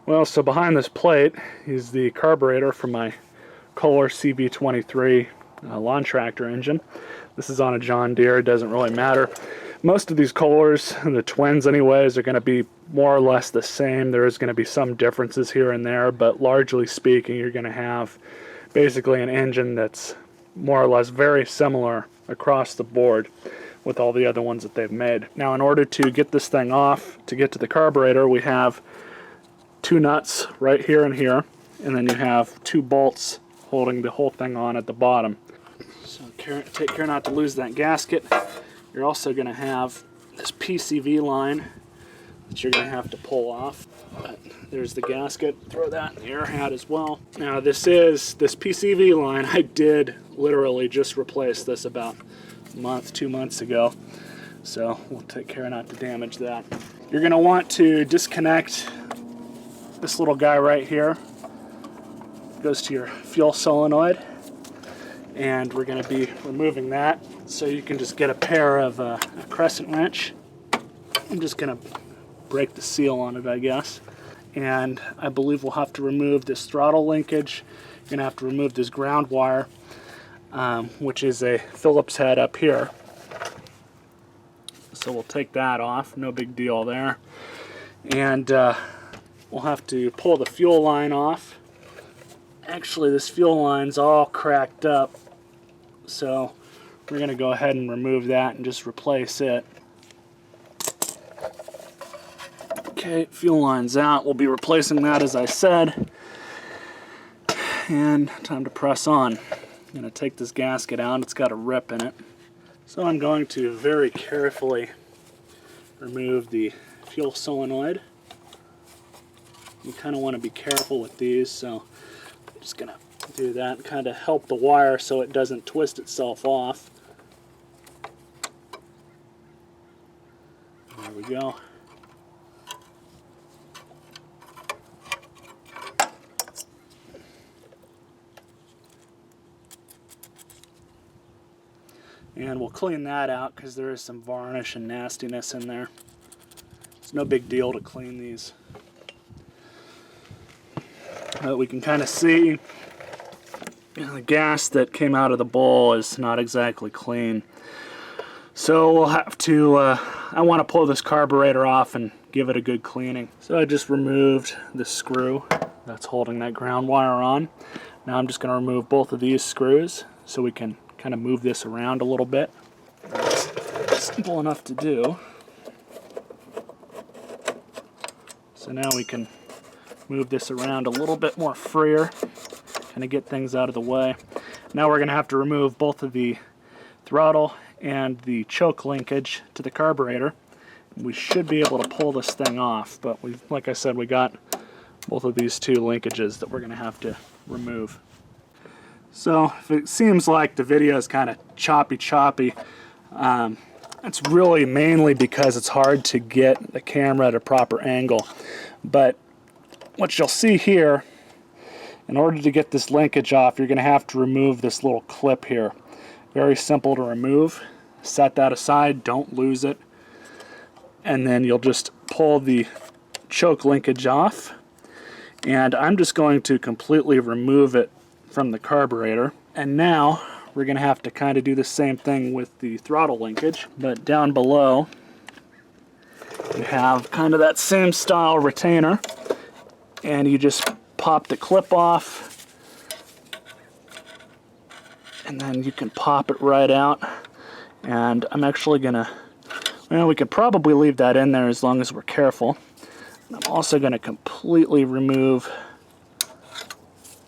Well, so behind this plate is the carburetor for my Kohler CB23 lawn tractor engine. This is on a John Deere, it doesn't really matter. Most of these Kohlers, the twins anyways, are going to be more or less the same. There is going to be some differences here and there, but largely speaking, you're going to have basically an engine that's more or less very similar across the board with all the other ones that they've made. Now, in order to get this thing off, to get to the carburetor, we have two nuts right here and here, and then you have two bolts holding the whole thing on at the bottom. So take care not to lose that gasket. You're also going to have this PCV line that you're going to have to pull off. But there's the gasket. Throw that in the air hat as well. Now this PCV line, I did literally just replace this about a month, 2 months ago. So we'll take care not to damage that. You're going to want to disconnect this little guy right here. It goes to your fuel solenoid. And we're going to be removing that, so you can just get a pair of a crescent wrench. I'm just going to break the seal on it, I guess. And I believe we'll have to remove this throttle linkage. You're going to have to remove this ground wire, which is a Phillips head up here. So we'll take that off, no big deal there. And we'll have to pull the fuel line off. Actually, this fuel line's all cracked up, so we're going to go ahead and remove that and just replace it. Okay, fuel line's out. We'll be replacing that, as I said. And time to press on. I'm going to take this gasket out. It's got a rip in it. So I'm going to very carefully remove the fuel solenoid. You kind of want to be careful with these, so I'm just going to do that and kind of help the wire so it doesn't twist itself off. There we go. And we'll clean that out because there is some varnish and nastiness in there. It's no big deal to clean these. But we can kind of see the gas that came out of the bowl is not exactly clean. So we'll have to, I want to pull this carburetor off and give it a good cleaning. So I just removed the screw that's holding that ground wire on. Now I'm just going to remove both of these screws so we can kind of move this around a little bit. It's simple enough to do. So now we can move this around a little bit more freer, kind of get things out of the way. Now we're going to have to remove both of the throttle and the choke linkage to the carburetor. We should be able to pull this thing off, but like I said, we got both of these two linkages that we're going to have to remove. So if it seems like the video is kind of choppy, it's really mainly because it's hard to get the camera at a proper angle. But what you'll see here, in order to get this linkage off, you're going to have to remove this little clip here. Very simple to remove. Set that aside, don't lose it. And then you'll just pull the choke linkage off. And I'm just going to completely remove it from the carburetor. And now we're going to have to kind of do the same thing with the throttle linkage. But down below, you have kind of that same style retainer. And you just pop the clip off, and then you can pop it right out. And I'm actually gonna, well, we could probably leave that in there as long as we're careful. I'm also gonna completely remove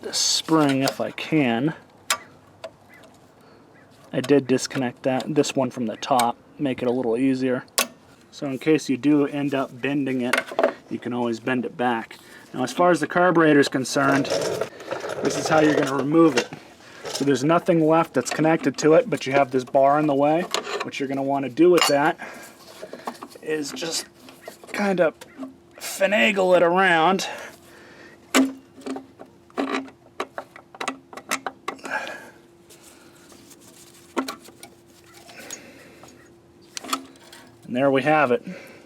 the spring if I can. I did disconnect this one from the top, make it a little easier. So in case you do end up bending it, you can always bend it back. Now, as far as the carburetor is concerned, this is how you're going to remove it. So there's nothing left that's connected to it, but you have this bar in the way. What you're going to want to do with that is just kind of finagle it around. And there we have it.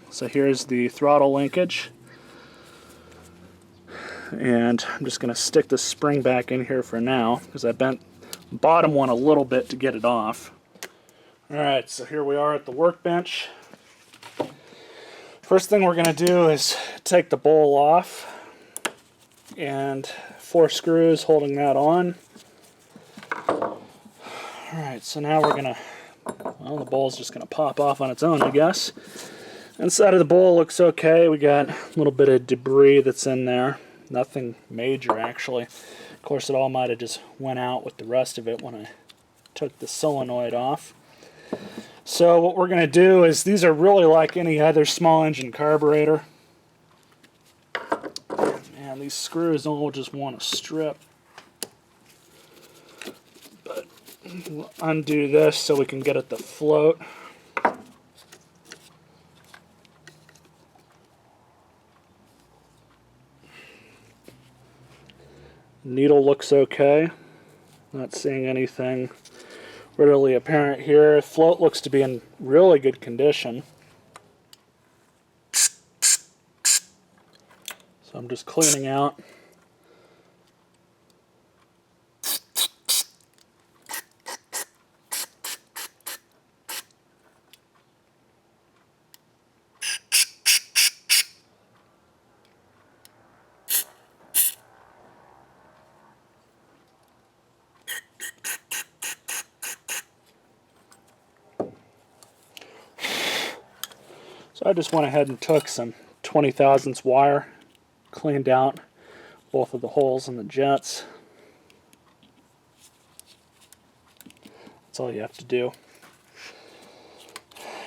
So here's the throttle linkage. and I'm just going to stick the spring back in here for now because I bent the bottom one a little bit to get it off. Alright, so here we are at the workbench. First thing we're going to do is take the bowl off, and 4 screws holding that on. Alright, so now we're going to, well, the bowl's just going to pop off on its own, I guess. Inside of the bowl looks okay. We got a little bit of debris that's in there. Nothing major, actually. Of course, it all might have just went out with the rest of it when I took the solenoid off. So what we're going to do is, these are really like any other small engine carburetor. And these screws all just want to strip. But we'll undo this so we can get it to float. Needle looks okay. Not seeing anything readily apparent here. Float looks to be in really good condition. So I'm just cleaning out. So I just went ahead and took some 20 thousandths wire, cleaned out both of the holes in the jets. That's all you have to do.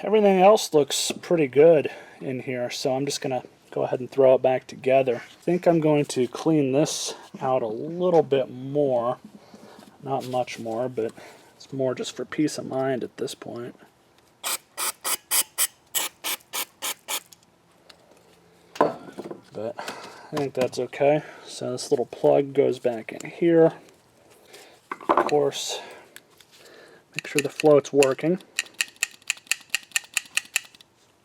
Everything else looks pretty good in here, so I'm just going to go ahead and throw it back together. I think I'm going to clean this out a little bit more. Not much more, but it's more just for peace of mind at this point. But I think that's okay. So this little plug goes back in here. Of course, make sure the float's working.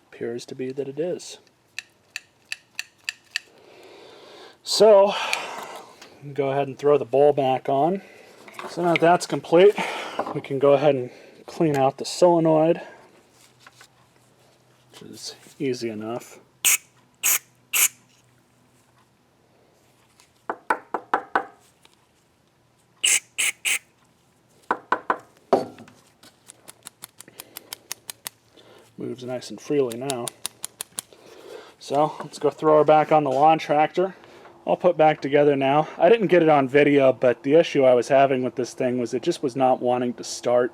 Appears to be that it is. So, go ahead and throw the bowl back on. So now that that's complete, we can go ahead and clean out the solenoid, which is easy enough. Moves nice and freely now. So let's go throw her back on the lawn tractor. All put back together now. I didn't get it on video, but the issue I was having with this thing was it just was not wanting to start.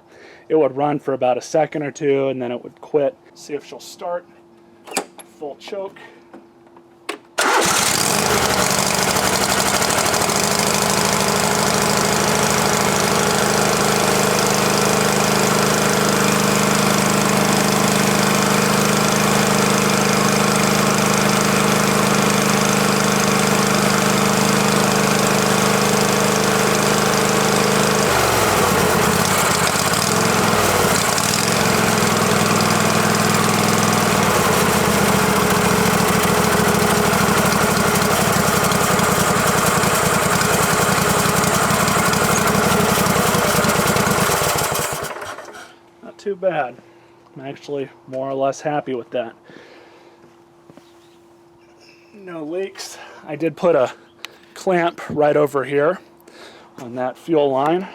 It would run for about a second or two and then it would quit. See if she'll start. Full choke. Too bad. I'm actually more or less happy with that. No leaks. I did put a clamp right over here on that fuel line.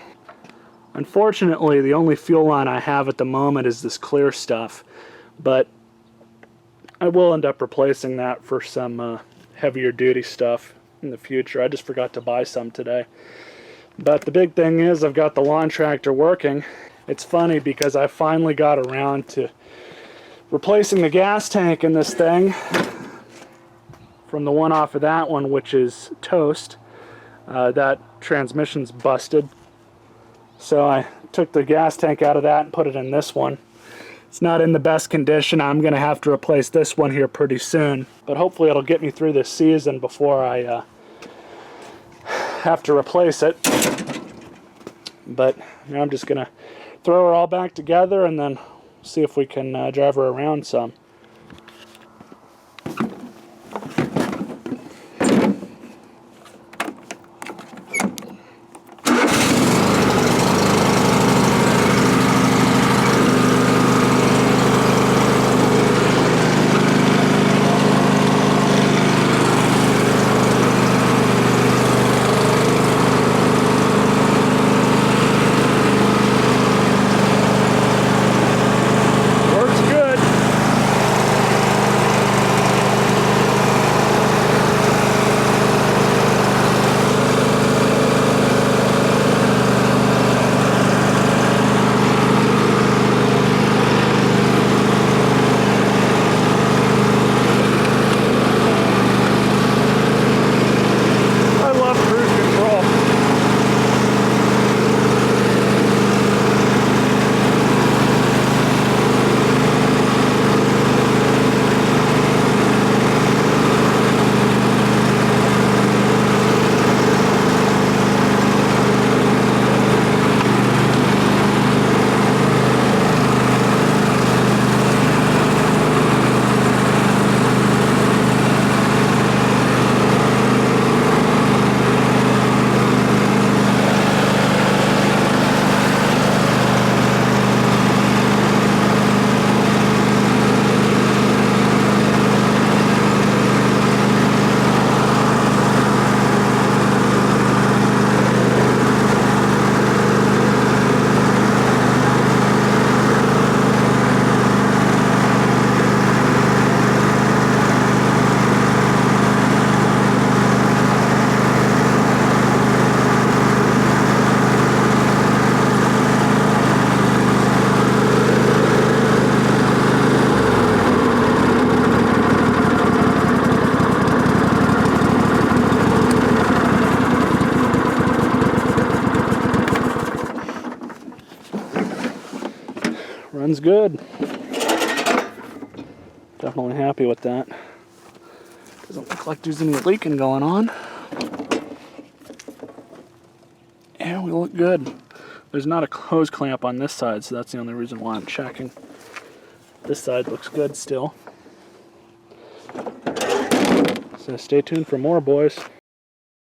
Unfortunately, the only fuel line I have at the moment is this clear stuff, but I will end up replacing that for some heavier duty stuff in the future. I just forgot to buy some today. But the big thing is I've got the lawn tractor working. It's funny because I finally got around to replacing the gas tank in this thing from the one off of that one, which is toast. That transmission's busted. So I took the gas tank out of that and put it in this one. It's not in the best condition. I'm going to have to replace this one here pretty soon. But hopefully it'll get me through this season before I have to replace it. But you know, I'm just going to throw her all back together and then see if we can drive her around some. runs good. Definitely happy with that. Doesn't look like there's any leaking going on. Yeah, we look good. There's not a hose clamp on this side, so that's the only reason why I'm checking. This side looks good still. So stay tuned for more, boys.